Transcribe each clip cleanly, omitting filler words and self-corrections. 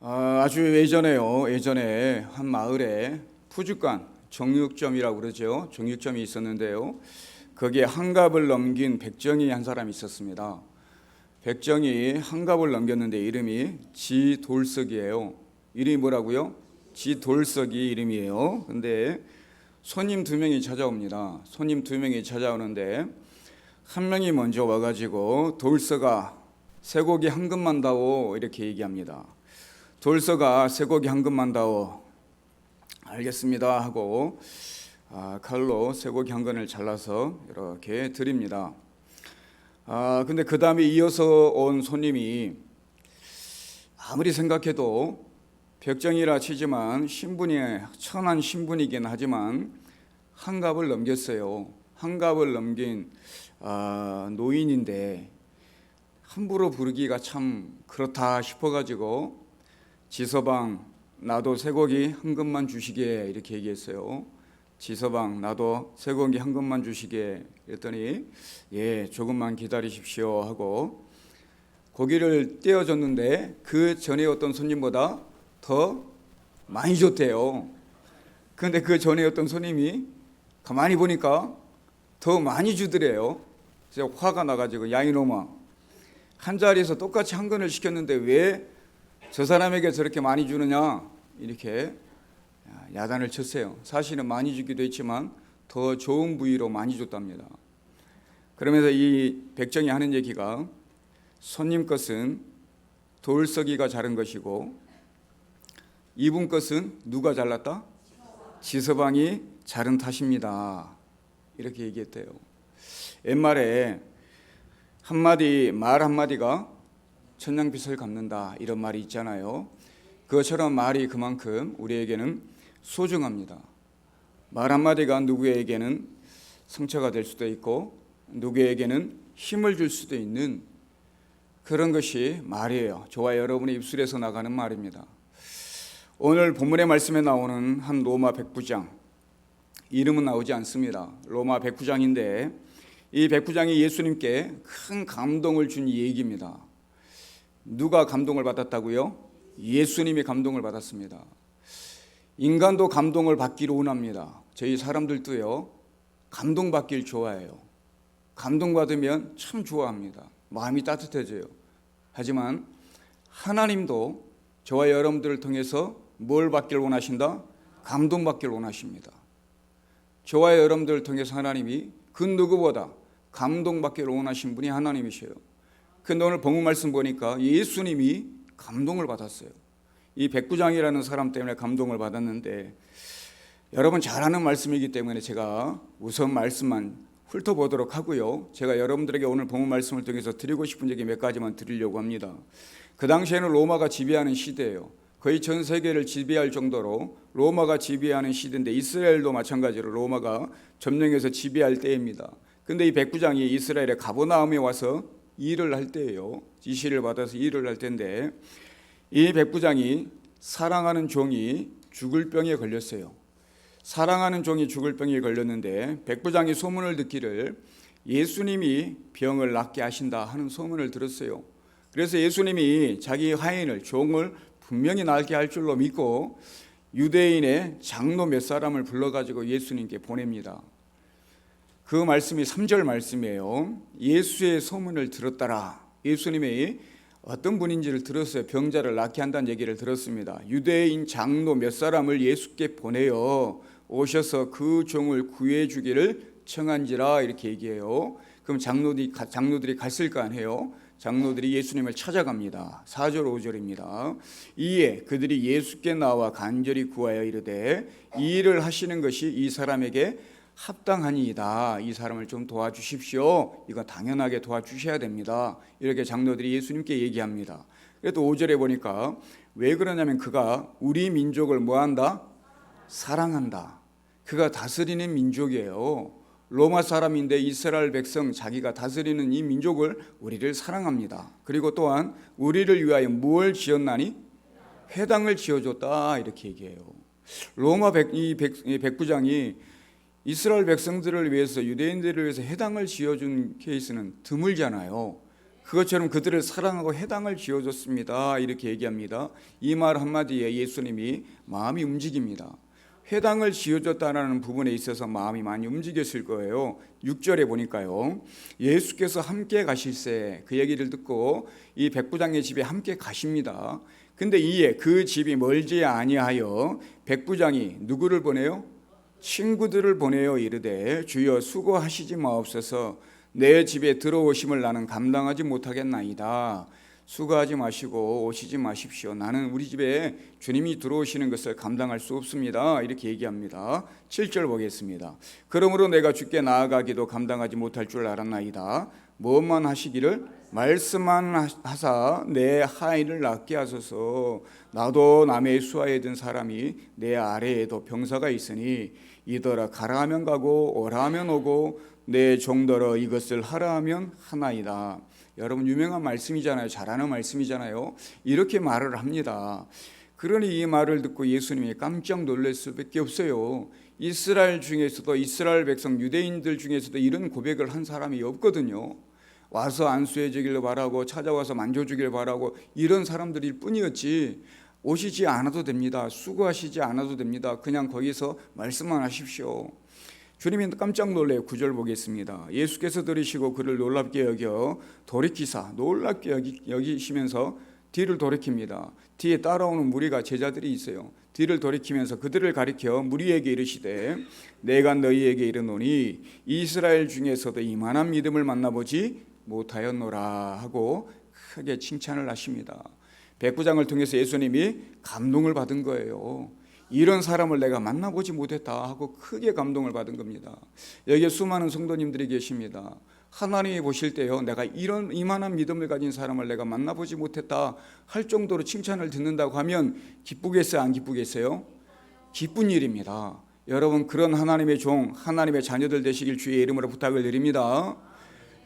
아주 예전에 한 마을에 푸주간 정육점이라고 그러죠. 정육점이 있었는데요. 거기에 한갑을 넘긴 백정이 한 사람이 있었습니다. 백정이 한갑을 넘겼는데 이름이 지돌석이에요. 이름이 뭐라고요? 지돌석이 이름이에요. 근데 손님 두 명이 찾아옵니다. 손님 두 명이 찾아오는데 한 명이 먼저 와가지고 돌석아 쇠고기 한 근만 다오 이렇게 얘기합니다. 돌석아 쇠고기 한 근만 다오. 알겠습니다 하고 칼로 쇠고기 한 근을 잘라서 이렇게 드립니다. 근데 그 다음에 이어서 온 손님이 아무리 생각해도 백정이라 치지만 신분이 천한 신분이긴 하지만 한갑을 넘겼어요. 한갑을 넘긴 노인인데 함부로 부르기가 참 그렇다 싶어가지고 지서방 나도 쇠고기 한 근만 주시게 이렇게 얘기했어요. 지서방 나도 쇠고기 한 근만 주시게 했더니 예 조금만 기다리십시오 하고 고기를 떼어줬는데 그 전에 어떤 손님보다 더 많이 줬대요. 그런데 그 전에 어떤 손님이 가만히 보니까 더 많이 주더래요. 그래서 화가 나가지고 야 이놈아 한 자리에서 똑같이 한 근을 시켰는데 왜 저 사람에게 저렇게 많이 주느냐 이렇게 야단을 쳤어요. 사실은 많이 주기도 했지만 더 좋은 부위로 많이 줬답니다. 그러면서 이 백정이 하는 얘기가 손님 것은 돌석이가 자른 것이고 이분 것은 누가 잘랐다? 지서방이 자른 탓입니다. 이렇게 얘기했대요. 옛말에 말 한마디가 천냥빚을 갚는다 이런 말이 있잖아요. 그것처럼 말이 그만큼 우리에게는 소중합니다. 말 한마디가 누구에게는 상처가 될 수도 있고 누구에게는 힘을 줄 수도 있는 그런 것이 말이에요. 저와 여러분의 입술에서 나가는 말입니다. 오늘 본문의 말씀에 나오는 한 로마 백부장, 이름은 나오지 않습니다. 로마 백부장인데 이 백부장이 예수님께 큰 감동을 준 얘기입니다. 누가 감동을 받았다고요? 예수님이 감동을 받았습니다. 인간도 감동을 받기를 원합니다. 저희 사람들도요 감동받길 좋아해요. 감동받으면 참 좋아합니다. 마음이 따뜻해져요. 하지만 하나님도 저와 여러분들을 통해서 뭘 받길 원하신다? 감동받길 원하십니다. 저와 여러분들을 통해서 하나님이 그 누구보다 감동받기를 원하신 분이 하나님이셔요. 그런데 오늘 본문 말씀 보니까 예수님이 감동을 받았어요. 이 백부장이라는 사람 때문에 감동을 받았는데 여러분 잘 아는 말씀이기 때문에 제가 우선 말씀만 훑어보도록 하고요. 제가 여러분들에게 오늘 본문 말씀을 통해서 드리고 싶은 얘기 몇 가지만 드리려고 합니다. 그 당시에는 로마가 지배하는 시대예요. 거의 전 세계를 지배할 정도로 로마가 지배하는 시대인데 이스라엘도 마찬가지로 로마가 점령해서 지배할 때입니다. 그런데 이 백부장이 이스라엘의 가버나움에 와서 일을 할 때예요. 지시를 받아서 일을 할 때인데 이 백부장이 사랑하는 종이 죽을 병에 걸렸어요. 사랑하는 종이 죽을 병에 걸렸는데 백부장이 소문을 듣기를 예수님이 병을 낫게 하신다 하는 소문을 들었어요. 그래서 예수님이 자기 하인을 종을 분명히 낫게 할 줄로 믿고 유대인의 장로 몇 사람을 불러가지고 예수님께 보냅니다. 그 말씀이 3절 말씀이에요. 예수의 소문을 들었더라. 예수님이 어떤 분인지를 들었어요. 병자를 낫게 한다는 얘기를 들었습니다. 유대인 장로 몇 사람을 예수께 보내어 오셔서 그 종을 구해 주기를 청한지라 이렇게 얘기해요. 그럼 장로들이 갔을 거 아니에요. 장로들이 예수님을 찾아갑니다. 4절 5절입니다. 이에 그들이 예수께 나와 간절히 구하여 이르되 이 일을 하시는 것이 이 사람에게 합당하니이다. 이 사람을 좀 도와주십시오. 이거 당연하게 도와주셔야 됩니다. 이렇게 장로들이 예수님께 얘기합니다. 그래도 5절에 보니까 왜 그러냐면 그가 우리 민족을 뭐한다? 사랑한다. 그가 다스리는 민족이에요. 로마 사람인데 이스라엘 백성 자기가 다스리는 이 민족을 우리를 사랑합니다. 그리고 또한 우리를 위하여 무엇을 지었나니? 회당을 지어줬다 이렇게 얘기해요. 로마 백부장이 이스라엘 백성들을 위해서 유대인들을 위해서 회당을 지어준 케이스는 드물잖아요. 그것처럼 그들을 사랑하고 회당을 지어줬습니다. 이렇게 얘기합니다. 이 말 한마디에 예수님이 마음이 움직입니다. 회당을 지어줬다는 부분에 있어서 마음이 많이 움직였을 거예요. 6절에 보니까요, 예수께서 함께 가실새, 그 얘기를 듣고 이 백부장의 집에 함께 가십니다. 근데 이에 그 집이 멀지 아니하여 백부장이 누구를 보내요? 친구들을 보내어 이르되 주여 수고하시지 마옵소서, 내 집에 들어오심을 나는 감당하지 못하겠나이다. 수고하지 마시고 오시지 마십시오. 나는 우리 집에 주님이 들어오시는 것을 감당할 수 없습니다. 이렇게 얘기합니다. 7절 보겠습니다. 그러므로 내가 주께 나아가기도 감당하지 못할 줄 알았나이다. 무엇만 하시기를 말씀만 하사 내 하인을 낫게 하소서. 나도 남의 수하에 든 사람이 내 아래에도 병사가 있으니 이더러 가라 하면 가고 오라 하면 오고 내 종더러 이것을 하라 하면 하나이다. 여러분 유명한 말씀이잖아요. 잘 아는 말씀이잖아요. 이렇게 말을 합니다. 그러니 이 말을 듣고 예수님이 깜짝 놀랄 수밖에 없어요. 이스라엘 중에서도, 이스라엘 백성 유대인들 중에서도 이런 고백을 한 사람이 없거든요. 와서 안수해 주기를 바라고 찾아와서 만져주기를 바라고 이런 사람들일 뿐이었지, 오시지 않아도 됩니다. 수고하시지 않아도 됩니다. 그냥 거기서 말씀만 하십시오. 주님이 깜짝 놀래요. 9절 보겠습니다. 예수께서 들으시고 그를 놀랍게 여겨 돌이키사, 놀랍게 여기시면서 뒤를 돌이킵니다. 뒤에 따라오는 무리가, 제자들이 있어요. 뒤를 돌이키면서 그들을 가리켜 무리에게 이르시되 내가 너희에게 이르노니 이스라엘 중에서도 이만한 믿음을 만나보지 못하였노라 하고 크게 칭찬을 하십니다. 백부장을 통해서 예수님이 감동을 받은 거예요. 이런 사람을 내가 만나보지 못했다 하고 크게 감동을 받은 겁니다. 여기에 수많은 성도님들이 계십니다. 하나님이 보실 때요, 내가 이만한 믿음을 가진 사람을 내가 만나보지 못했다 할 정도로 칭찬을 듣는다고 하면 기쁘겠어요, 안 기쁘겠어요? 기쁜 일입니다. 여러분, 그런 하나님의 종, 하나님의 자녀들 되시길 주의 이름으로 부탁을 드립니다.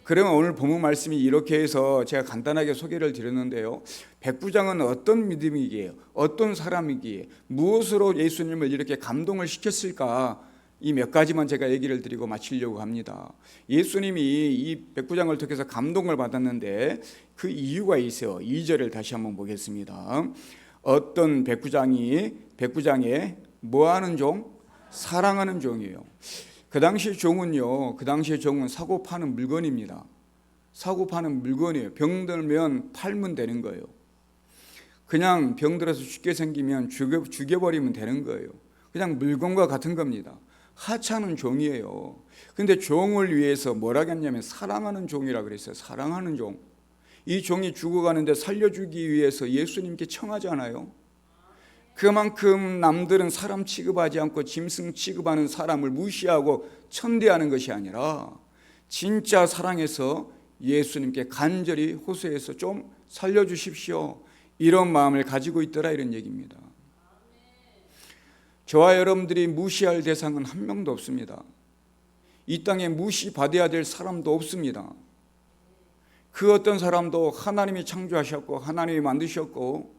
그러면 오늘 본문 말씀이 이렇게 해서 제가 간단하게 소개를 드렸는데요, 백부장은 어떤 믿음이기에, 어떤 사람이기에, 무엇으로 예수님을 이렇게 감동을 시켰을까, 이 몇 가지만 제가 얘기를 드리고 마치려고 합니다. 예수님이 이 백부장을 통해서 감동을 받았는데 그 이유가 있어요. 2절을 다시 한번 보겠습니다. 어떤 백부장의 뭐하는 종? 사랑하는 종이에요. 그 당시 종은요, 그 당시의 종은 사고 파는 물건입니다. 사고 파는 물건이에요. 병들면 팔면 되는 거예요. 그냥 병들어서 죽게 생기면 죽여버리면 되는 거예요. 그냥 물건과 같은 겁니다. 하찮은 종이에요. 근데 종을 위해서 뭐라 했냐면 사랑하는 종이라 그랬어요. 사랑하는 종. 이 종이 죽어가는데 살려주기 위해서 예수님께 청하잖아요. 그만큼 남들은 사람 취급하지 않고 짐승 취급하는 사람을 무시하고 천대하는 것이 아니라 진짜 사랑해서 예수님께 간절히 호소해서 좀 살려주십시오, 이런 마음을 가지고 있더라, 이런 얘기입니다. 저와 여러분들이 무시할 대상은 한 명도 없습니다. 이 땅에 무시받아야 될 사람도 없습니다. 그 어떤 사람도 하나님이 창조하셨고 하나님이 만드셨고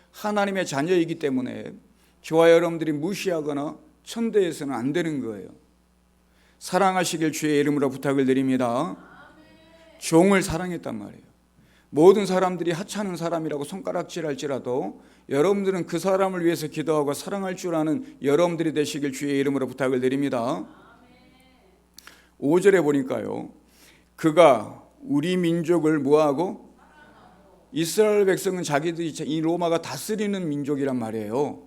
하나님의 자녀이기 때문에 저와 여러분들이 무시하거나 천대해서는 안 되는 거예요. 사랑하시길 주의 이름으로 부탁을 드립니다. 종을 사랑했단 말이에요. 모든 사람들이 하찮은 사람이라고 손가락질할지라도 여러분들은 그 사람을 위해서 기도하고 사랑할 줄 아는 여러분들이 되시길 주의 이름으로 부탁을 드립니다. 5절에 보니까요, 그가 우리 민족을 뭐하고? 이스라엘 백성은 자기들이 이 로마가 다스리는 민족이란 말이에요.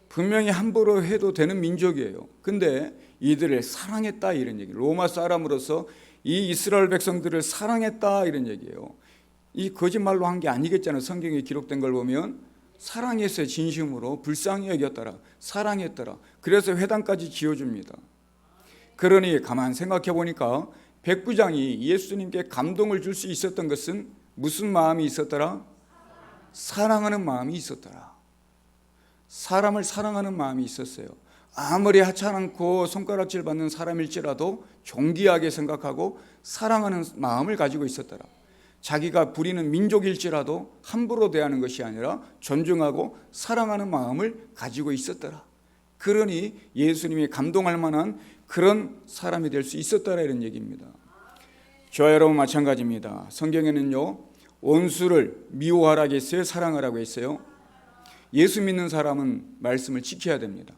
분명히 함부로 해도 되는 민족이에요. 근데 이들을 사랑했다, 이런 얘기. 로마 사람으로서 이 이스라엘 백성들을 사랑했다, 이런 얘기예요. 이 거짓말로 한 게 아니겠잖아요. 성경에 기록된 걸 보면 사랑했어요. 진심으로. 불쌍히 여겼더라, 사랑했더라. 그래서 회당까지 지어줍니다. 그러니 가만 생각해 보니까 백부장이 예수님께 감동을 줄 수 있었던 것은 무슨 마음이 있었더라? 사랑하는 마음이 있었더라. 사람을 사랑하는 마음이 있었어요. 아무리 하찮고 손가락질 받는 사람일지라도 존귀하게 생각하고 사랑하는 마음을 가지고 있었더라. 자기가 부리는 민족일지라도 함부로 대하는 것이 아니라 존중하고 사랑하는 마음을 가지고 있었더라. 그러니 예수님이 감동할 만한 그런 사람이 될 수 있었더라, 이런 얘기입니다. 저와 여러분 마찬가지입니다. 성경에는요, 원수를 미워하라고 했어요, 사랑하라고 했어요? 예수 믿는 사람은 말씀을 지켜야 됩니다.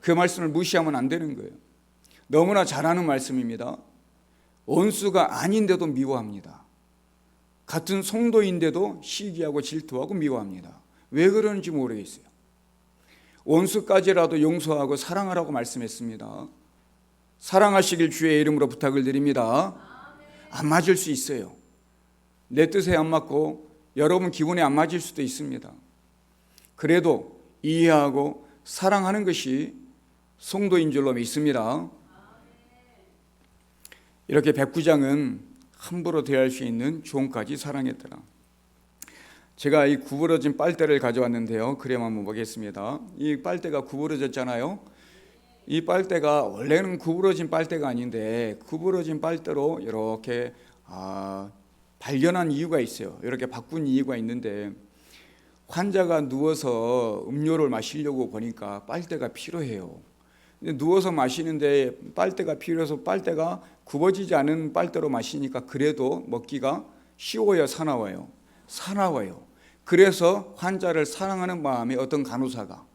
그 말씀을 무시하면 안 되는 거예요. 너무나 잘 아는 말씀입니다. 원수가 아닌데도 미워합니다. 같은 성도인데도 시기하고 질투하고 미워합니다. 왜 그러는지 모르겠어요. 원수까지라도 용서하고 사랑하라고 말씀했습니다. 사랑하시길 주의 이름으로 부탁을 드립니다. 안 맞을 수 있어요. 내 뜻에 안 맞고 여러분 기분에 안 맞을 수도 있습니다. 그래도 이해하고 사랑하는 것이 성도인 줄로 믿습니다. 이렇게 백부장은 함부로 대할 수 있는 종까지 사랑했더라. 제가 이 구부러진 빨대를 가져왔는데요. 그림 한번 보겠습니다. 이 빨대가 구부러졌잖아요. 이 빨대가 원래는 구부러진 빨대가 아닌데 구부러진 빨대로 이렇게 발견한 이유가 있어요. 이렇게 바꾼 이유가 있는데, 환자가 누워서 음료를 마시려고 보니까 빨대가 필요해요. 근데 누워서 마시는데 빨대가 필요해서 빨대가 굽어지지 않은 빨대로 마시니까 그래도 먹기가 쉬워요, 사나워요? 사나워요. 그래서 환자를 사랑하는 마음에 어떤 간호사가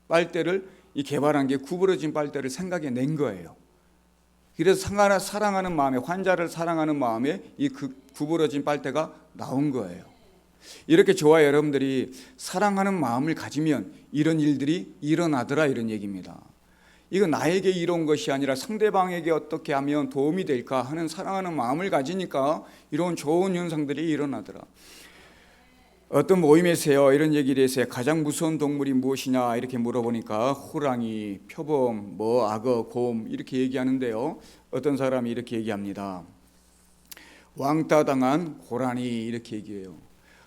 빨대를 개발한 게 구부러진 빨대를 생각해 낸 거예요. 그래서 사랑하는 마음에, 환자를 사랑하는 마음에 이 구부러진 빨대가 나온 거예요. 이렇게 저와 여러분들이 사랑하는 마음을 가지면 이런 일들이 일어나더라, 이런 얘기입니다. 이건 나에게 이런 것이 아니라 상대방에게 어떻게 하면 도움이 될까 하는 사랑하는 마음을 가지니까 이런 좋은 현상들이 일어나더라. 어떤 모임에서요, 이런 얘기를 했어요. 가장 무서운 동물이 무엇이냐 이렇게 물어보니까 호랑이, 표범, 악어, 곰 이렇게 얘기하는데요, 어떤 사람이 이렇게 얘기합니다. 왕따당한 고라니, 이렇게 얘기해요.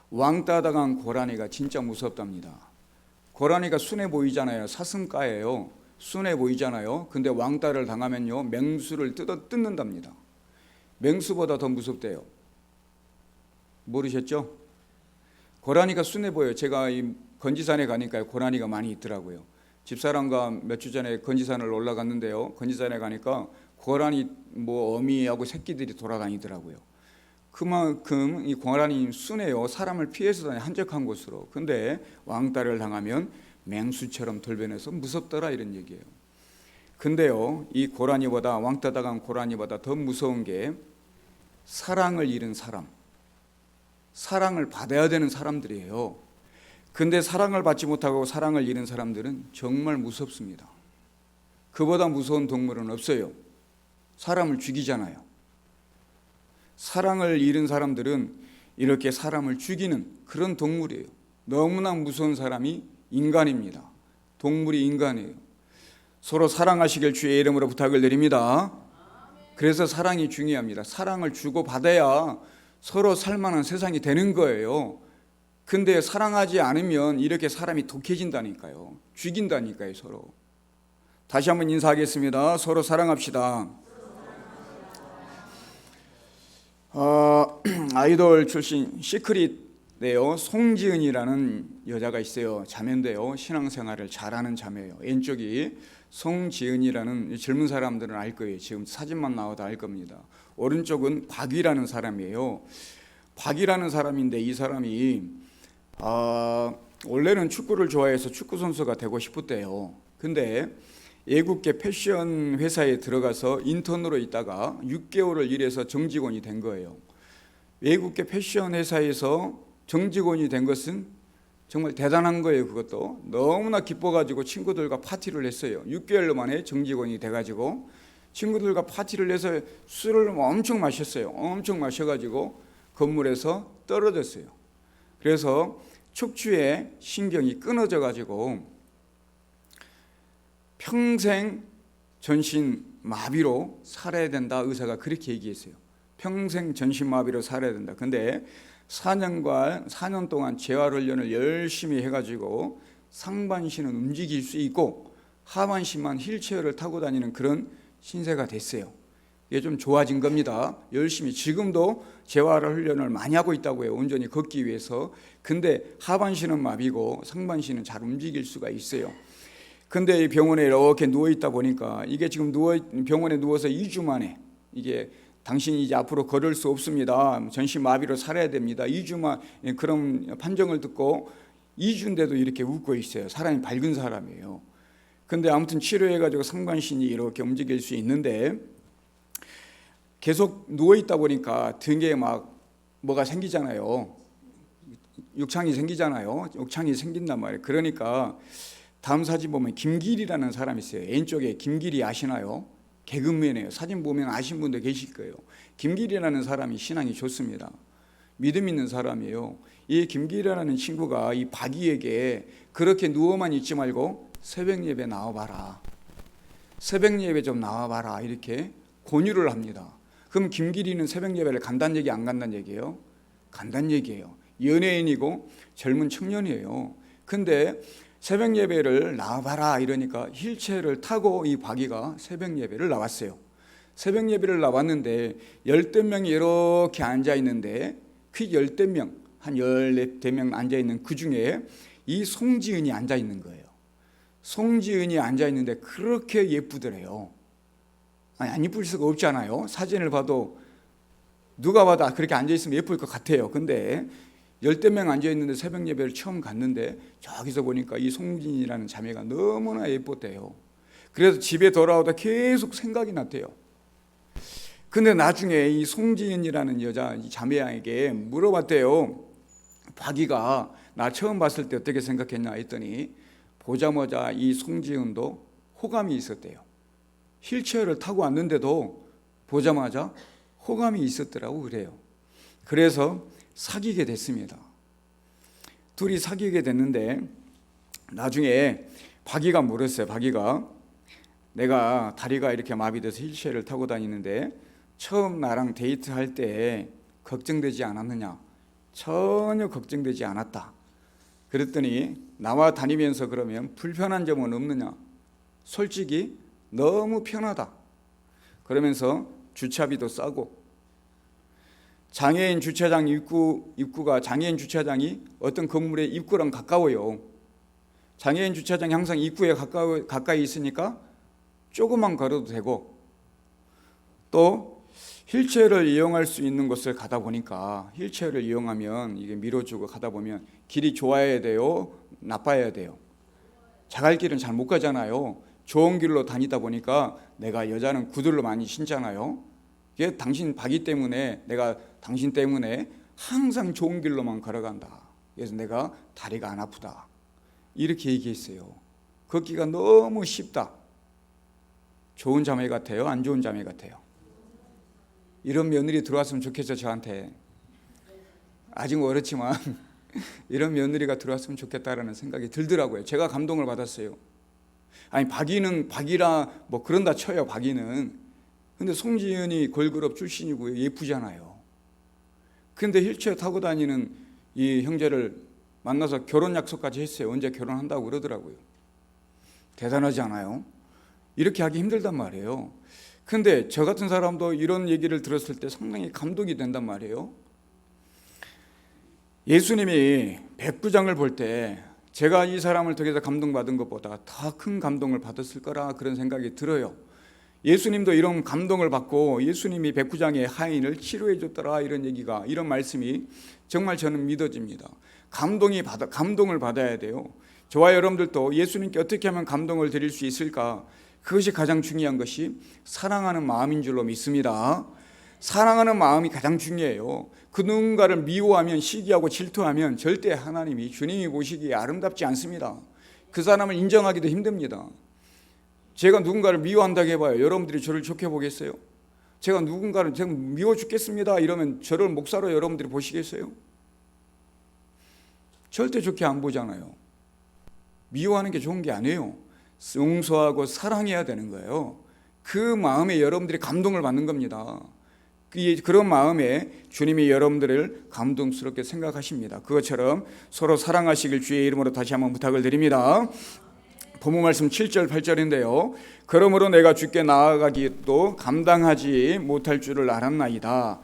왕따당한 고라니가 진짜 무섭답니다. 고라니가 순해 보이잖아요. 사슴가예요. 순해 보이잖아요. 근데 왕따를 당하면요, 맹수를 뜯는답니다. 맹수보다 더 무섭대요. 모르셨죠? 고라니가 순해 보여요. 제가 이 건지산에 가니까 고라니가 많이 있더라고요. 집사람과 몇 주 전에 건지산을 올라갔는데요, 건지산에 가니까 고라니 어미하고 새끼들이 돌아다니더라고요. 그만큼 이 고라니 순해요. 사람을 피해서 다니 한적한 곳으로. 근데 왕따를 당하면 맹수처럼 돌변해서 무섭더라, 이런 얘기예요. 근데요, 이 고라니보다, 왕따 당한 고라니보다 더 무서운 게 사랑을 잃은 사람, 사랑을 받아야 되는 사람들이에요. 근데 사랑을 받지 못하고 사랑을 잃은 사람들은 정말 무섭습니다. 그보다 무서운 동물은 없어요. 사람을 죽이잖아요. 사랑을 잃은 사람들은 이렇게 사람을 죽이는 그런 동물이에요. 너무나 무서운 사람이 인간입니다. 동물이 인간이에요. 서로 사랑하시길 주의 이름으로 부탁을 드립니다. 그래서 사랑이 중요합니다. 사랑을 주고받아야 서로 살만한 세상이 되는 거예요. 근데 사랑하지 않으면 이렇게 사람이 독해진다니까요. 죽인다니까요, 서로. 다시 한번 인사하겠습니다. 서로 사랑합시다. 아이돌 출신 시크릿이에요. 송지은이라는 여자가 있어요. 자매인데요, 신앙생활을 잘하는 자매예요. 왼쪽이 송지은이라는, 젊은 사람들은 알 거예요. 지금 사진만 나와도 알 겁니다. 오른쪽은 박이라는 사람이에요. 박이라는 사람인데, 이 사람이 원래는 축구를 좋아해서 축구 선수가 되고 싶었대요. 근데 외국계 패션 회사에 들어가서 인턴으로 있다가 6개월을 일해서 정직원이 된 거예요. 외국계 패션 회사에서 정직원이 된 것은 정말 대단한 거예요. 그것도 너무나 기뻐가지고 친구들과 파티를 했어요. 6개월 만에 정직원이 돼가지고 친구들과 파티를 해서 술을 엄청 마셨어요. 엄청 마셔가지고 건물에서 떨어졌어요. 그래서 척추에 신경이 끊어져가지고 평생 전신마비로 살아야 된다. 의사가 그렇게 얘기했어요. 평생 전신마비로 살아야 된다. 근데 4년 동안 재활훈련을 열심히 해가지고 상반신은 움직일 수 있고 하반신만 휠체어를 타고 다니는 그런 신세가 됐어요. 이게 좀 좋아진 겁니다. 열심히 지금도 재활훈련을 많이 하고 있다고 해요. 온전히 걷기 위해서. 근데 하반신은 마비고 상반신은 잘 움직일 수가 있어요. 근데 이 병원에 이렇게 누워 있다 보니까 이게 지금 병원에 누워서 2주 만에 이게 당신이 이제 앞으로 걸을 수 없습니다. 전신마비로 살아야 됩니다. 2주만 그런 판정을 듣고 2주인데도 이렇게 웃고 있어요. 사람이 밝은 사람이에요. 근데 아무튼 치료해가지고 상반신이 이렇게 움직일 수 있는데 계속 누워있다 보니까 등에 막 뭐가 생기잖아요. 욕창이 생기잖아요. 욕창이 생긴단 말이에요. 그러니까 다음 사진 보면 김길이라는 사람이 있어요. 왼쪽에 김길이 아시나요? 개그맨이에요. 사진 보면 아신 분들 계실 거예요. 김길이라는 사람이 신앙이 좋습니다. 믿음 있는 사람이에요. 이 김길이라는 친구가 이 박이에게 그렇게 누워만 있지 말고 새벽 예배 나와봐라. 새벽 예배 좀 나와봐라. 이렇게 권유를 합니다. 그럼 김길이는 새벽 예배를 간다는 얘기 안 간다는 얘기예요? 간다는 얘기예요. 연예인이고 젊은 청년이에요. 근데 새벽 예배를 나와봐라 이러니까 휠체어를 타고 이 박이가 새벽 예배를 나왔어요. 새벽 예배를 나왔는데 10명 이렇게 앉아있는데 그 10명, 한 14명 앉아있는 그 중에 이 송지은이 앉아있는 거예요. 송지은이 앉아있는데 그렇게 예쁘더래요. 아니, 안 예쁠 수가 없잖아요. 사진을 봐도 누가 봐도 그렇게 앉아있으면 예쁠 것 같아요. 근데 10명 앉아있는데 새벽 예배를 처음 갔는데 저기서 보니까 이 송진이라는 자매가 너무나 예뻤대요. 그래서 집에 돌아오다 계속 생각이 났대요. 근데 나중에 이 송진이라는 여자 이 자매에게 물어봤대요. 박이가 나 처음 봤을 때 어떻게 생각했냐 했더니 보자마자 이 송지은도 호감이 있었대요. 휠체어를 타고 왔는데도 보자마자 호감이 있었더라고 그래요. 그래서 사귀게 됐습니다. 둘이 사귀게 됐는데 나중에 박이가 물었어요. 박이가 내가 다리가 이렇게 마비돼서 휠체어를 타고 다니는데 처음 나랑 데이트할 때 걱정되지 않았느냐? 전혀 걱정되지 않았다. 그랬더니 나와 다니면서 그러면 불편한 점은 없느냐? 솔직히 너무 편하다. 그러면서 주차비도 싸고 장애인 주차장 입구가 장애인 주차장이 어떤 건물의 입구랑 가까워요. 장애인 주차장이 항상 입구에 가까이 있으니까 조금만 걸어도 되고 또 휠체어를 이용할 수 있는 곳을 가다 보니까 휠체어를 이용하면 이게 밀어주고 가다 보면 길이 좋아야 돼요? 나빠야 돼요? 자갈 길은 잘 못 가잖아요. 좋은 길로 다니다 보니까 내가 여자는 구두를 많이 신잖아요. 이게 당신 박이 때문에 내가 당신 때문에 항상 좋은 길로만 걸어간다. 그래서 내가 다리가 안 아프다. 이렇게 얘기했어요. 걷기가 너무 쉽다. 좋은 자매 같아요? 안 좋은 자매 같아요? 이런 며느리 들어왔으면 좋겠죠. 저한테. 아직 어렵지만 이런 며느리가 들어왔으면 좋겠다라는 생각이 들더라고요. 제가 감동을 받았어요. 아니 박이라 뭐 그런다 쳐요. 박이는. 근데 송지은이 걸그룹 출신이고 예쁘잖아요. 근데 휠체어 타고 다니는 이 형제를 만나서 결혼 약속까지 했어요. 언제 결혼한다고 그러더라고요. 대단하지 않아요? 이렇게 하기 힘들단 말이에요. 근데 저 같은 사람도 이런 얘기를 들었을 때 상당히 감동이 된단 말이에요. 예수님이 백부장을 볼 때 제가 이 사람을 통해서 감동받은 것보다 더 큰 감동을 받았을 거라 그런 생각이 들어요. 예수님도 이런 감동을 받고 예수님이 백부장의 하인을 치료해 줬더라 이런 얘기가 이런 말씀이 정말 저는 믿어집니다. 감동을 받아야 돼요. 저와 여러분들도 예수님께 어떻게 하면 감동을 드릴 수 있을까? 그것이 가장 중요한 것이 사랑하는 마음인 줄로 믿습니다. 사랑하는 마음이 가장 중요해요. 그 누군가를 미워하면 시기하고 질투하면 절대 하나님이 주님이 보시기에 아름답지 않습니다. 그 사람을 인정하기도 힘듭니다. 제가 누군가를 미워한다고 해봐요. 여러분들이 저를 좋게 보겠어요? 제가 누군가를 제가 미워 죽겠습니다 이러면 저를 목사로 여러분들이 보시겠어요? 절대 좋게 안 보잖아요. 미워하는 게 좋은 게 아니에요. 용서하고 사랑해야 되는 거예요. 그 마음에 여러분들이 감동을 받는 겁니다. 그런 마음에 주님이 여러분들을 감동스럽게 생각하십니다. 그것처럼 서로 사랑하시길 주의 이름으로 다시 한번 부탁을 드립니다. 본문 말씀 7절 8절인데요. 그러므로 내가 주께 나아가기도 감당하지 못할 줄을 알았나이다.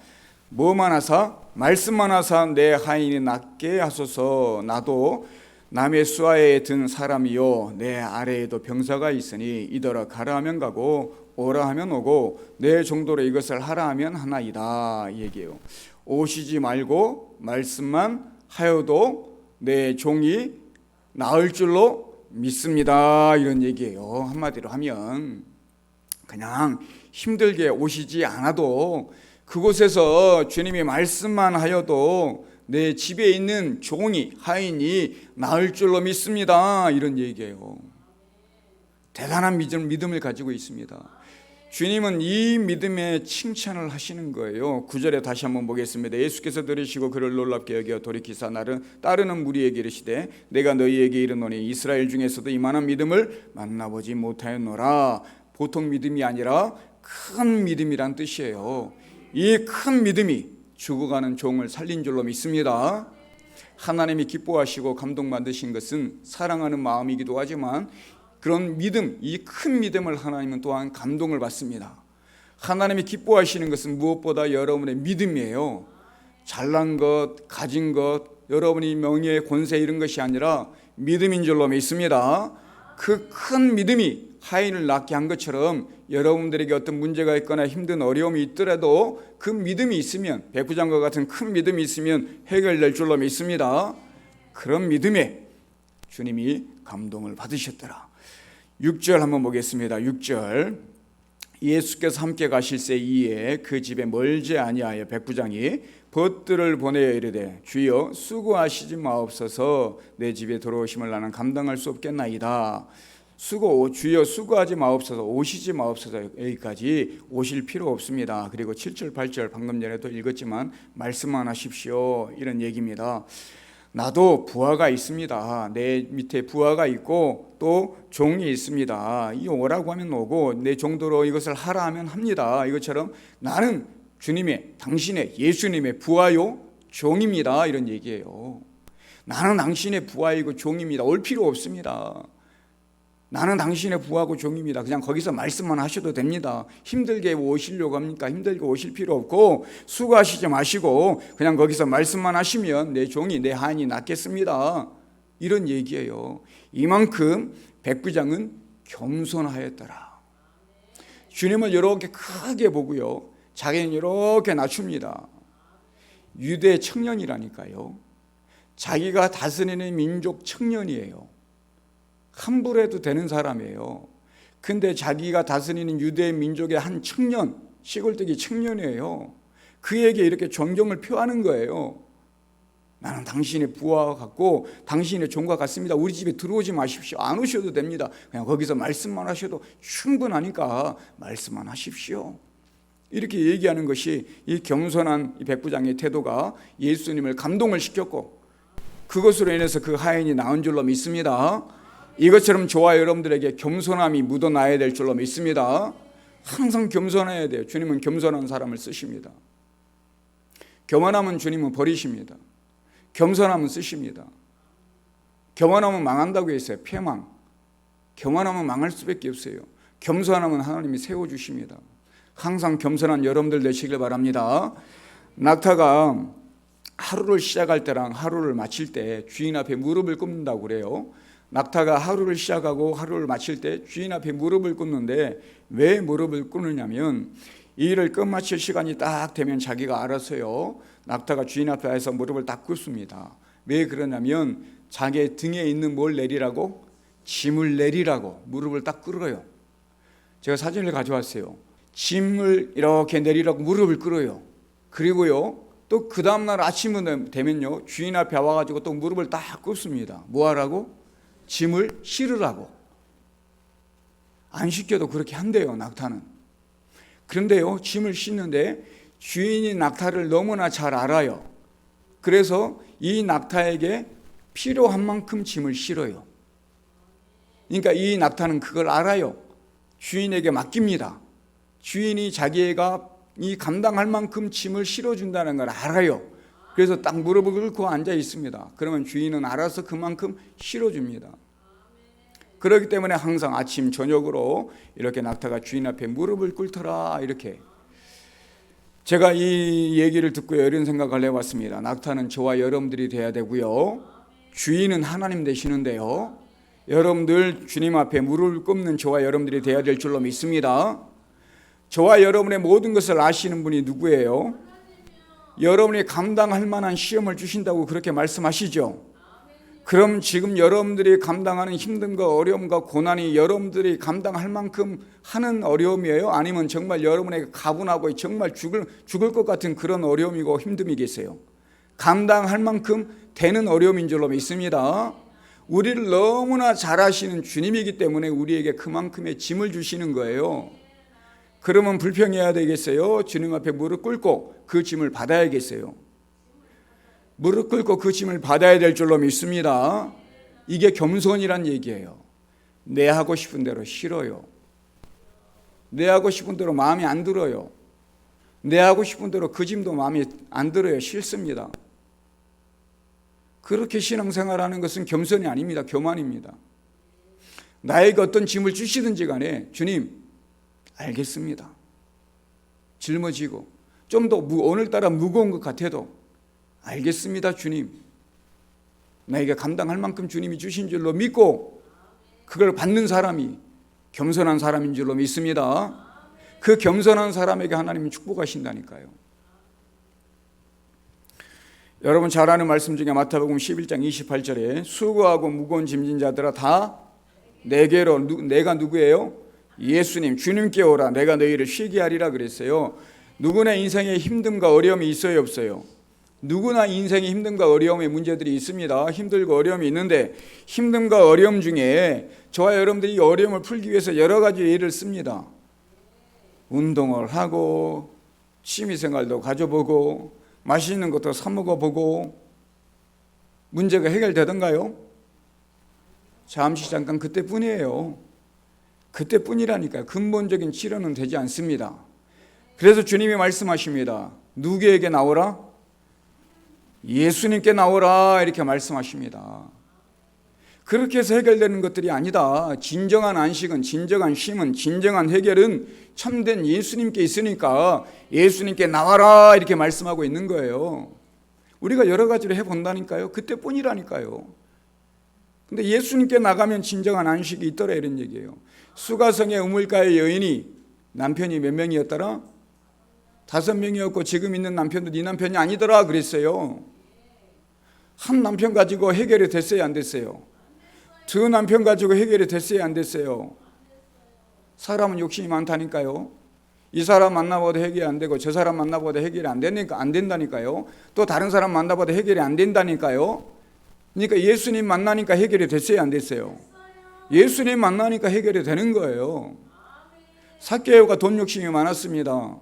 뭐만 하사? 말씀만 하사 내 하인이 낫게 하소서. 나도 남의 수하에 든 사람이요 내 아래에도 병사가 있으니 이더러 가라 하면 가고 오라 하면 오고 내 정도로 이것을 하라 하면 하나이다 이 얘기예요. 오시지 말고 말씀만 하여도 내 종이 나을 줄로 믿습니다 이런 얘기예요. 한마디로 하면 그냥 힘들게 오시지 않아도 그곳에서 주님의 말씀만 하여도 내 집에 있는 종이 하인이 나을 줄로 믿습니다 이런 얘기예요. 대단한 믿음을 가지고 있습니다. 주님은 이 믿음에 칭찬을 하시는 거예요. 9절에 다시 한번 보겠습니다. 예수께서 들으시고 그를 놀랍게 여겨 돌이키사 나를 따르는 무리에게 이르시되 내가 너희에게 이르노니 이스라엘 중에서도 이만한 믿음을 만나보지 못하였노라. 보통 믿음이 아니라 큰 믿음이란 뜻이에요. 이 큰 믿음이 죽어가는 종을 살린 줄로 믿습니다. 하나님이 기뻐하시고 감동받으신 것은 사랑하는 마음이기도 하지만 그런 믿음, 이 큰 믿음을 하나님은 또한 감동을 받습니다. 하나님이 기뻐하시는 것은 무엇보다 여러분의 믿음이에요. 잘난 것, 가진 것, 여러분이 명예, 권세 이런 것이 아니라 믿음인 줄로 믿습니다. 그 큰 믿음이 하인을 낫게 한 것처럼 여러분들에게 어떤 문제가 있거나 힘든 어려움이 있더라도 그 믿음이 있으면, 백부장과 같은 큰 믿음이 있으면 해결될 줄로 믿습니다. 그런 믿음에 주님이 감동을 받으셨더라. 6절 한번 보겠습니다. 6절 예수께서 함께 가실새 이에 그 집에 멀지 아니하여 백부장이 벗들을 보내어 이르되 주여 수고하시지 마옵소서 내 집에 들어오심을 나는 감당할 수 없겠나이다. 주여 수고하지 마옵소서 오시지 마옵소서 여기까지 오실 필요 없습니다. 그리고 7절 8절 방금 전에도 읽었지만 말씀만 하십시오 이런 얘기입니다. 나도 부하가 있습니다. 내 밑에 부하가 있고 또 종이 있습니다. 이 오라고 하면 오고 내 정도로 이것을 하라 하면 합니다. 이것처럼 나는 주님의, 당신의, 예수님의 부하요 종입니다 이런 얘기예요. 나는 당신의 부하이고 종입니다. 올 필요 없습니다. 나는 당신의 부하고 종입니다. 그냥 거기서 말씀만 하셔도 됩니다. 힘들게 오시려고 합니까? 힘들게 오실 필요 없고 수고하시지 마시고 그냥 거기서 말씀만 하시면 내 종이, 내 하인이 낫겠습니다 이런 얘기예요. 이만큼 백부장은 겸손하였더라. 주님을 이렇게 크게 보고요, 자기는 이렇게 낮춥니다. 유대 청년이라니까요. 자기가 다스리는 민족 청년이에요. 함부로 해도 되는 사람이에요. 근데 자기가 다스리는 유대 민족의 한 청년, 시골뜨기 청년이에요. 그에게 이렇게 존경을 표하는 거예요. 나는 당신의 부하와 같고 당신의 종과 같습니다. 우리 집에 들어오지 마십시오. 안 오셔도 됩니다. 그냥 거기서 말씀만 하셔도 충분하니까 말씀만 하십시오. 이렇게 얘기하는 것이 이 겸손한 이 백부장의 태도가 예수님을 감동을 시켰고 그것으로 인해서 그 하인이 나은 줄로 믿습니다. 이것처럼 저와 여러분들에게 겸손함이 묻어나야 될 줄로 믿습니다. 항상 겸손해야 돼요. 주님은 겸손한 사람을 쓰십니다. 교만하면 주님은 버리십니다. 겸손하면 쓰십니다. 교만하면 망한다고 했어요. 패망. 교만하면 망할 수밖에 없어요. 겸손하면 하나님이 세워주십니다. 항상 겸손한 여러분들 되시길 바랍니다. 낙타가 하루를 시작할 때랑 하루를 마칠 때 주인 앞에 무릎을 꿇는다고 그래요. 낙타가 하루를 시작하고 하루를 마칠 때 주인 앞에 무릎을 꿇는데 왜 무릎을 꿇느냐면 이 일을 끝마칠 시간이 딱 되면 자기가 알아서요 낙타가 주인 앞에 와서 무릎을 딱 꿇습니다. 왜 그러냐면 자기 등에 있는 뭘 내리라고? 짐을 내리라고 무릎을 딱 꿇어요. 제가 사진을 가져왔어요. 짐을 이렇게 내리라고 무릎을 꿇어요. 그리고요 또 그 다음날 아침이 되면요 주인 앞에 와가지고 또 무릎을 딱 꿇습니다. 뭐 하라고? 짐을 실으라고. 안 씻겨도 그렇게 한대요 낙타는. 그런데요 짐을 싣는데 주인이 낙타를 너무나 잘 알아요. 그래서 이 낙타에게 필요한 만큼 짐을 실어요. 그러니까 이 낙타는 그걸 알아요. 주인에게 맡깁니다. 주인이 자기가 이 감당할 만큼 짐을 실어준다는 걸 알아요. 그래서 딱 무릎을 꿇고 앉아 있습니다. 그러면 주인은 알아서 그만큼 실어줍니다. 그렇기 때문에 항상 아침 저녁으로 이렇게 낙타가 주인 앞에 무릎을 꿇더라. 이렇게 제가 이 얘기를 듣고 이런 생각을 해봤습니다. 낙타는 저와 여러분들이 돼야 되고요, 주인은 하나님 되시는데요, 여러분들 주님 앞에 무릎을 꿇는 저와 여러분들이 돼야 될 줄로 믿습니다. 저와 여러분의 모든 것을 아시는 분이 누구예요? 여러분이 감당할 만한 시험을 주신다고 그렇게 말씀하시죠. 그럼 지금 여러분들이 감당하는 힘듦과 어려움과 고난이 여러분들이 감당할 만큼 하는 어려움이에요? 아니면 정말 여러분에게 가분하고 정말 죽을 것 같은 그런 어려움이고 힘듦이겠어요? 감당할 만큼 되는 어려움인 줄로 믿습니다. 우리를 너무나 잘 아시는 주님이기 때문에 우리에게 그만큼의 짐을 주시는 거예요. 그러면 불평해야 되겠어요? 주님 앞에 무릎 꿇고 그 짐을 받아야겠어요? 무릎 꿇고 그 짐을 받아야 될 줄로 믿습니다. 이게 겸손이란 얘기예요. 내 하고 싶은 대로 싫어요. 내 하고 싶은 대로 마음에 안 들어요. 내 하고 싶은 대로 그 짐도 마음에 안 들어요. 싫습니다. 그렇게 신앙생활하는 것은 겸손이 아닙니다. 교만입니다. 나에게 어떤 짐을 주시든지 간에 주님 알겠습니다. 짊어지고 좀 더 오늘따라 무거운 것 같아도 알겠습니다. 주님 나에게 감당할 만큼 주님이 주신 줄로 믿고 그걸 받는 사람이 겸손한 사람인 줄로 믿습니다. 그 겸손한 사람에게 하나님은 축복하신다니까요. 여러분 잘 아는 말씀 중에 마태복음 11장 28절에 수고하고 무거운 짐진 자들아 다 내게로, 내가 누구예요? 예수님 주님께 오라 내가 너희를 쉬게 하리라 그랬어요. 누구나 인생에 힘듦과 어려움이 있어요 없어요? 누구나 인생에 힘듦과 어려움의 문제들이 있습니다. 힘들고 어려움이 있는데 힘듦과 어려움 중에 저와 여러분들이 이 어려움을 풀기 위해서 여러 가지 예를 씁니다. 운동을 하고 취미생활도 가져보고 맛있는 것도 사 먹어보고 문제가 해결되던가요? 잠시 잠깐 그때뿐이에요. 그때뿐이라니까요. 근본적인 치료는 되지 않습니다. 그래서 주님이 말씀하십니다. 누구에게 나오라? 예수님께 나오라 이렇게 말씀하십니다. 그렇게 해서 해결되는 것들이 아니다. 진정한 안식은, 진정한 쉼은, 진정한 해결은 참된 예수님께 있으니까 예수님께 나와라 이렇게 말씀하고 있는 거예요. 우리가 여러 가지로 해본다니까요. 그때뿐이라니까요. 근데 예수님께 나가면 진정한 안식이 있더라 이런 얘기예요. 수가성의 우물가의 여인이 남편이 몇 명이었더라? 5명이었고 지금 있는 남편도 네 남편이 아니더라 그랬어요. 한 남편 가지고 해결이 됐어요 안 됐어요? 두 남편 가지고 해결이 됐어요 안 됐어요? 사람은 욕심이 많다니까요. 이 사람 만나보다 해결이 안 되고 저 사람 만나보다 해결이 안 된다니까요. 또 다른 사람 만나보다 해결이 안 된다니까요. 그러니까 예수님 만나니까 해결이 됐어요 안 됐어요? 예수님 만나니까 해결이 되는 거예요. 삭개오가 돈 욕심이 많았습니다.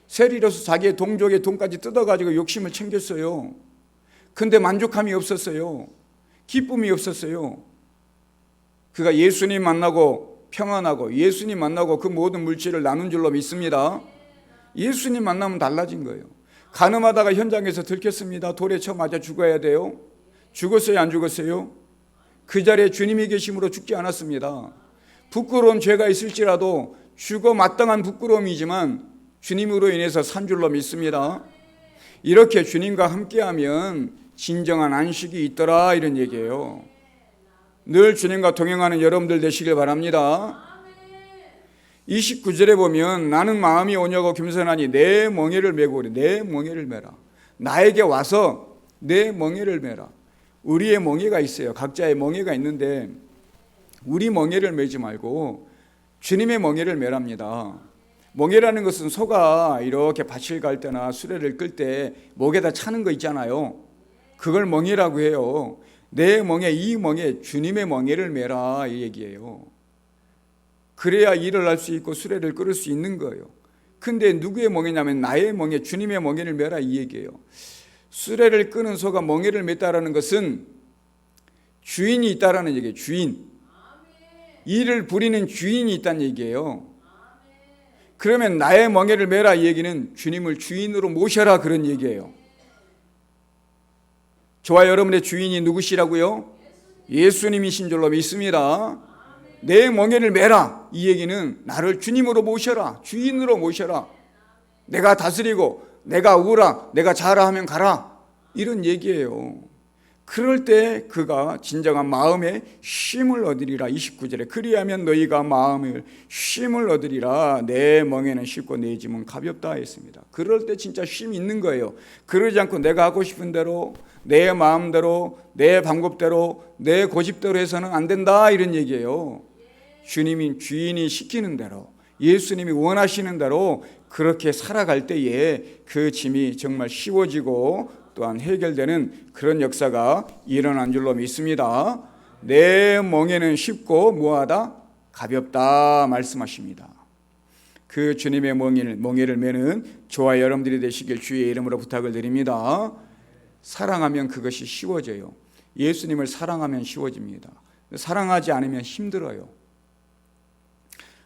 세리로서 자기의 동족의 돈까지 뜯어가지고 욕심을 챙겼어요. 근데 만족함이 없었어요. 기쁨이 없었어요. 그가 예수님 만나고 평안하고 예수님 만나고 그 모든 물질을 나눈 줄로 믿습니다. 예수님 만나면 달라진 거예요. 간음하다가 현장에서 들켰습니다. 돌에 쳐 맞아 죽어야 돼요. 죽었어요 안 죽었어요? 그 자리에 주님이 계심으로 죽지 않았습니다. 부끄러운 죄가 있을지라도 죽어 마땅한 부끄러움이지만 주님으로 인해서 산 줄로 믿습니다. 이렇게 주님과 함께하면 진정한 안식이 있더라 이런 얘기예요. 늘 주님과 동행하는 여러분들 되시길 바랍니다. 29절에 보면 나는 마음이 온유하고 겸손하니 내 멍에를 메고 그래. 내 멍에를 메라. 나에게 와서 내 멍에를 메라. 우리의 멍에가 있어요. 각자의 멍에가 있는데 우리 멍에를 메지 말고 주님의 멍에를 메랍니다. 멍에라는 것은 소가 이렇게 밭을 갈 때나 수레를 끌 때 목에다 차는 거 있잖아요. 그걸 멍에라고 해요. 내 멍에, 이 멍에 주님의 멍에를 메라 이 얘기예요. 그래야 일을 할 수 있고 수레를 끌을 수 있는 거예요. 근데 누구의 멍에냐면 나의 멍에, 주님의 멍에를 메라 이 얘기예요. 수레를 끄는 소가 멍에를 맸다라는 것은 주인이 있다라는 얘기예요. 주인. 일을 부리는 주인이 있다는 얘기예요. 그러면 나의 멍에를 메라 이 얘기는 주님을 주인으로 모셔라 그런 얘기예요. 저와 여러분의 주인이 누구시라고요? 예수님이신 줄로 믿습니다. 내 멍에를 메라 이 얘기는 나를 주님으로 모셔라, 주인으로 모셔라. 내가 다스리고 내가 오라, 내가 자라 하면 가라 이런 얘기예요. 그럴 때 그가 진정한 마음의 쉼을 얻으리라. 29절에 그리하면 너희가 마음의 쉼을 얻으리라. 내 멍에는 쉽고 내 짐은 가볍다 했습니다. 그럴 때 진짜 쉼이 있는 거예요. 그러지 않고 내가 하고 싶은 대로 내 마음대로 내 방법대로 내 고집대로 해서는 안 된다 이런 얘기예요. 주인이 시키는 대로 예수님이 원하시는 대로 그렇게 살아갈 때에 그 짐이 정말 쉬워지고 또한 해결되는 그런 역사가 일어난 줄로 믿습니다. 내 멍에는 쉽고 뭐하다? 가볍다 말씀하십니다. 그 주님의 멍에를 메는 저와 여러분들이 되시길 주의 이름으로 부탁을 드립니다. 사랑하면 그것이 쉬워져요. 예수님을 사랑하면 쉬워집니다. 사랑하지 않으면 힘들어요.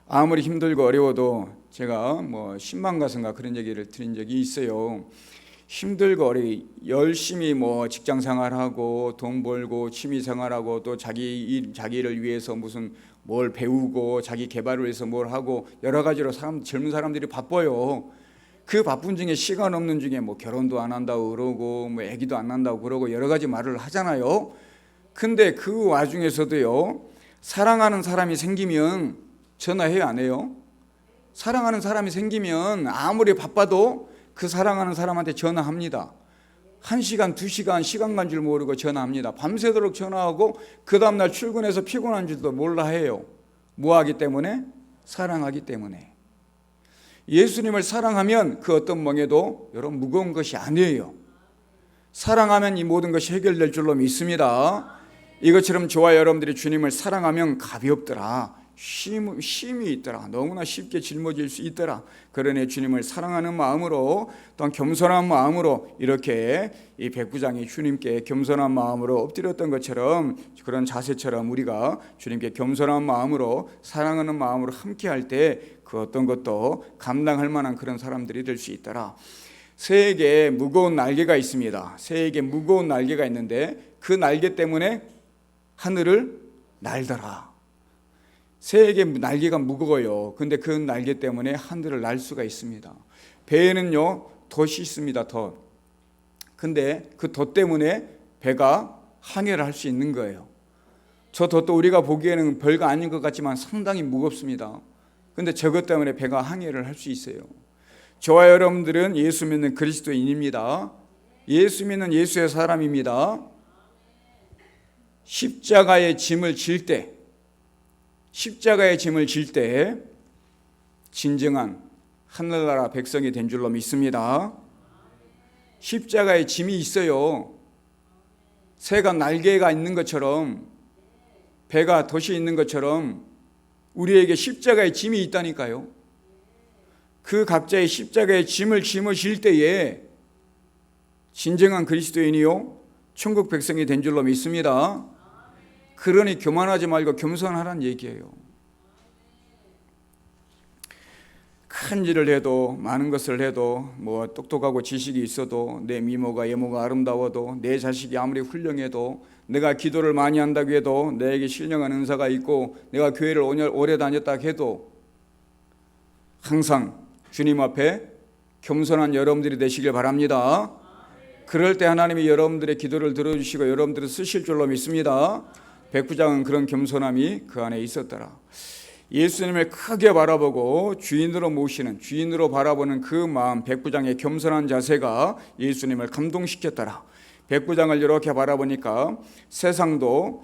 아무리 힘들고 어려워도 제가 신방가선가 그런 얘기를 드린 적이 있어요. 힘들고 열심히 직장 생활하고 돈 벌고 취미 생활하고 또 자기를 위해서 무슨 뭘 배우고 자기 개발을 위해서 뭘 하고 여러 가지로 젊은 사람들이 바빠요. 그 바쁜 중에 시간 없는 중에 결혼도 안 한다고 그러고 아기도 안 낳는다고 그러고 여러 가지 말을 하잖아요. 근데 그 와중에서도요, 사랑하는 사람이 생기면 전화해요, 안 해요? 사랑하는 사람이 생기면 아무리 바빠도 그 사랑하는 사람한테 전화합니다. 1시간, 2시간 시간 간 줄 모르고 전화합니다. 밤새도록 전화하고 그 다음날 출근해서 피곤한 줄도 몰라 해요. 뭐 하기 때문에? 사랑하기 때문에. 예수님을 사랑하면 그 어떤 멍에도 여러분 무거운 것이 아니에요. 사랑하면 이 모든 것이 해결될 줄로 믿습니다. 이것처럼 저와 여러분들이 주님을 사랑하면 가볍더라, 쉼이 있더라, 너무나 쉽게 짊어질 수 있더라. 그러니 주님을 사랑하는 마음으로 또한 겸손한 마음으로 이렇게 이 백부장이 주님께 겸손한 마음으로 엎드렸던 것처럼 그런 자세처럼 우리가 주님께 겸손한 마음으로 사랑하는 마음으로 함께할 때 그 어떤 것도 감당할 만한 그런 사람들이 될 수 있더라. 새에게 무거운 날개가 있습니다. 새에게 무거운 날개가 있는데 그 날개 때문에 하늘을 날더라. 새에게 날개가 무거워요. 근데 그 날개 때문에 하늘을 날 수가 있습니다. 배에는요, 덫이 있습니다. 덫. 근데 그 덫 때문에 배가 항해를 할 수 있는 거예요. 저 덫도 우리가 보기에는 별거 아닌 것 같지만 상당히 무겁습니다. 근데 저것 때문에 배가 항해를 할 수 있어요. 저와 여러분들은 예수 믿는 그리스도인입니다. 예수 믿는 예수의 사람입니다. 십자가의 짐을 질 때 진정한 하늘나라 백성이 된 줄로 믿습니다. 십자가의 짐이 있어요. 새가 날개가 있는 것처럼 배가 덫이 있는 것처럼 우리에게 십자가의 짐이 있다니까요. 그 각자의 십자가의 짐을 짊어질 때에 진정한 그리스도인이요 천국 백성이 된 줄로 믿습니다. 그러니 교만하지 말고 겸손하라는 얘기예요. 큰 일을 해도 많은 것을 해도 똑똑하고 지식이 있어도 내 미모가 외모가 아름다워도 내 자식이 아무리 훌륭해도 내가 기도를 많이 한다고 해도 내게 신령한 은사가 있고 내가 교회를 오래 다녔다 해도 항상 주님 앞에 겸손한 여러분들이 되시길 바랍니다. 그럴 때 하나님이 여러분들의 기도를 들어주시고 여러분들을 쓰실 줄로 믿습니다. 백부장은 그런 겸손함이 그 안에 있었더라. 예수님을 크게 바라보고 주인으로 모시는, 주인으로 바라보는 그 마음, 백부장의 겸손한 자세가 예수님을 감동시켰더라. 백부장을 이렇게 바라보니까 세상도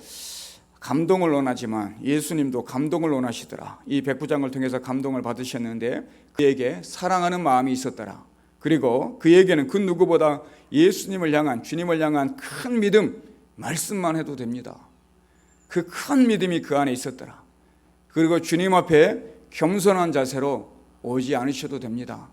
감동을 원하지만 예수님도 감동을 원하시더라. 이 백부장을 통해서 감동을 받으셨는데 그에게 사랑하는 마음이 있었더라. 그리고 그에게는 그 누구보다 예수님을 향한, 주님을 향한 큰 믿음, 말씀만 해도 됩니다. 그 큰 믿음이 그 안에 있었더라. 그리고 주님 앞에 겸손한 자세로 오지 않으셔도 됩니다.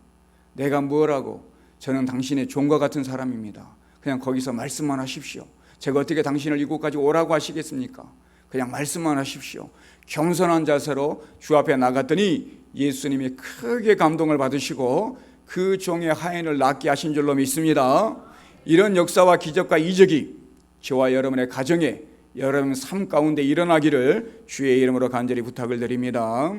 내가 뭐라고, 저는 당신의 종과 같은 사람입니다. 그냥 거기서 말씀만 하십시오. 제가 어떻게 당신을 이곳까지 오라고 하시겠습니까? 그냥 말씀만 하십시오. 겸손한 자세로 주 앞에 나갔더니 예수님이 크게 감동을 받으시고 그 종의 하인을 낫게 하신 줄로 믿습니다. 이런 역사와 기적과 이적이 저와 여러분의 가정에, 여러분 삶 가운데 일어나기를 주의 이름으로 간절히 부탁을 드립니다.